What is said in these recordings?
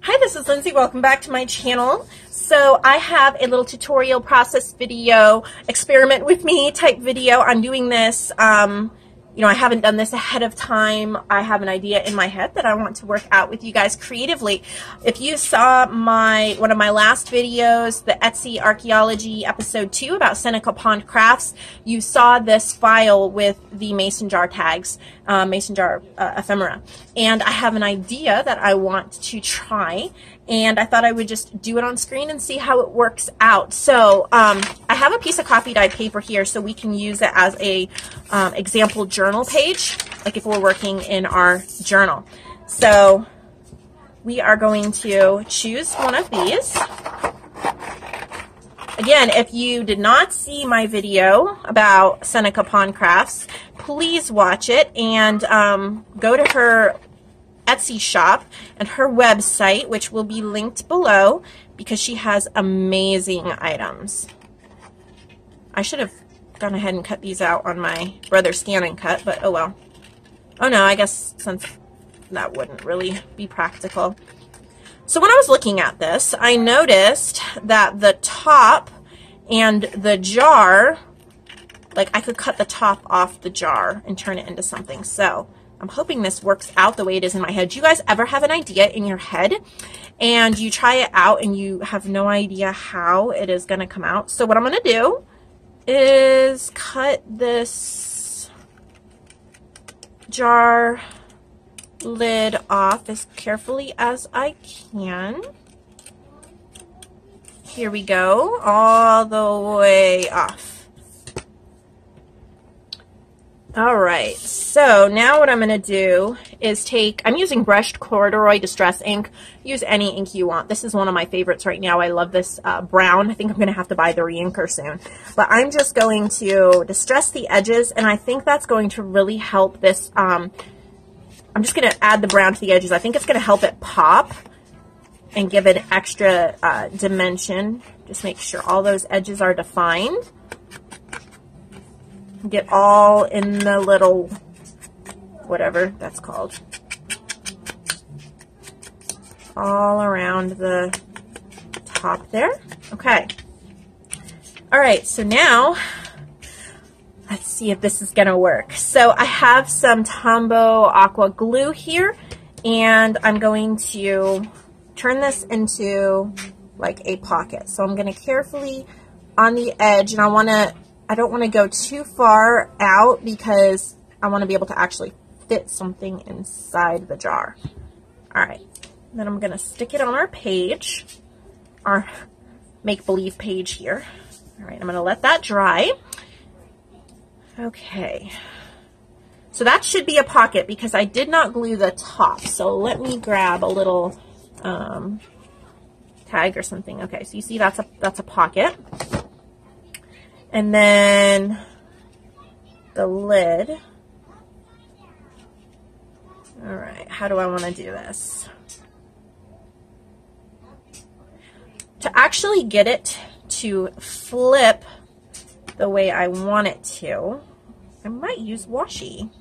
Hi, this is Lindsay. Welcome back to my channel. So I have a little tutorial process video, experiment with me type video on doing this. I haven't done this ahead of time. I have an idea in my head that I want to work out with you guys creatively. If you saw one of my last videos, the Etsy Archaeology episode 2 about Seneca Pond crafts, you saw this file with the mason jar tags, mason jar ephemera. And I have an idea that I want to try, and I thought I would just do it on screen and see how it works out. So I have a piece of coffee dyed paper here so we can use it as a example journal page, like if we're working in our journal. So we are going to choose one of these. Again, if you did not see my video about Seneca Pond crafts, please watch it and go to her Etsy shop and her website, which will be linked below, because she has amazing items. I should have gone ahead and cut these out on my Brother Scan and Cut, but oh well. Oh no, I guess since that wouldn't really be practical. So when I was looking at this, I noticed that the top and the jar, like I could cut the top off the jar and turn it into something. So I'm hoping this works out the way it is in my head. Do you guys ever have an idea in your head and you try it out and you have no idea how it is going to come out? So what I'm going to do is cut this jar lid off as carefully as I can. Here we go, all the way off. All right, so now what I'm going to do is I'm using brushed corduroy distress ink. Use any ink you want. This is one of my favorites right now. I love this brown. I think I'm going to have to buy the re-inker soon. But I'm just going to distress the edges, and I think that's going to really help this. I'm just going to add the brown to the edges. I think it's going to help it pop and give it extra dimension. Just make sure all those edges are defined. Get all in the little, whatever that's called, all around the top there. Okay. All right, so now let's see if this is gonna work. So I have some Tombow Aqua glue here, and I'm going to turn this into like a pocket. So I'm gonna carefully on the edge, and I don't want to go too far out because I want to be able to actually fit something inside the jar. All right, then I'm going to stick it on our page, our make-believe page here. All right, I'm going to let that dry. Okay, so that should be a pocket because I did not glue the top. So let me grab a little tag or something. Okay, so you see that's a pocket. And then the lid. All right, how do I want to do this? To actually get it to flip the way I want it to, I might use washi.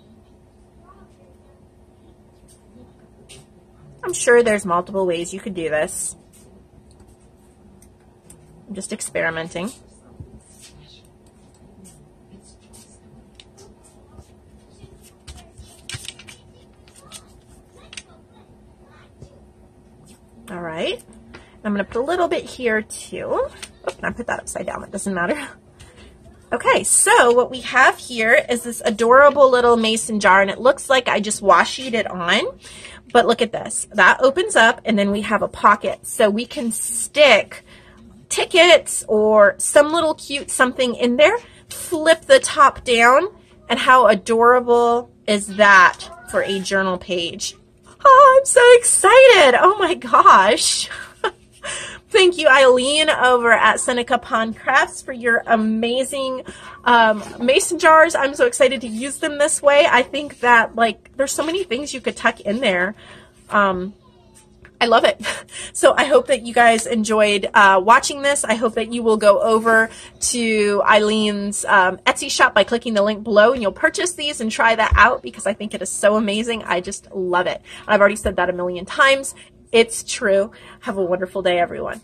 I'm sure there's multiple ways you could do this. I'm just experimenting. All right, I'm going to put a little bit here too. Oh, I put that upside down, that doesn't matter. Okay, so what we have here is this adorable little mason jar, and it looks like I just washied it on, but look at this. That opens up, and then we have a pocket, so we can stick tickets or some little cute something in there, flip the top down, and how adorable is that for a journal page? Oh, I'm so excited. Oh my gosh. Thank you, Eileen, over at Seneca Pond Crafts for your amazing mason jars. I'm so excited to use them this way. I think that, like, there's so many things you could tuck in there. I love it. So I hope that you guys enjoyed watching this. I hope that you will go over to Eileen's Etsy shop by clicking the link below, and you'll purchase these and try that out because I think it is so amazing. I just love it. I've already said that a million times. It's true. Have a wonderful day, everyone.